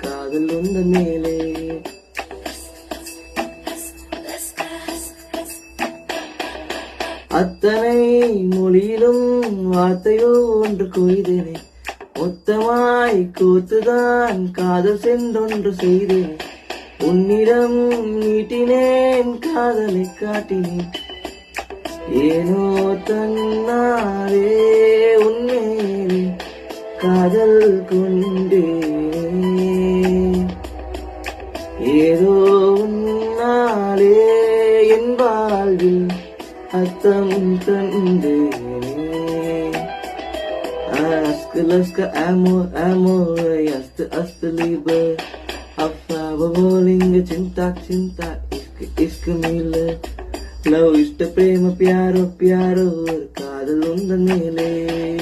காதல் உந்தன் மேலே. அத்தனை மொழியிலும் வார்த்தையோ ஒன்று கொய்தேனே, மொத்தமாய் கூத்துதான் காதல் சென்றொன்று செய்தேன். உன்னிடம் நீட்டினேன் காதலை காட்டினேன், ஏனோ தன்னாலே உன்மேலே காதல் கொண்டேனே. ஏதோ உன்னாலே என் வாழ்வில் அர்த்தம் தந்தேனே. Ask, laska, amor, amor, aste, aste, liebe. After bowling, cinta, cinta, isk, mile. Love is the prema, pyaro, pyaro, kadal undan mele.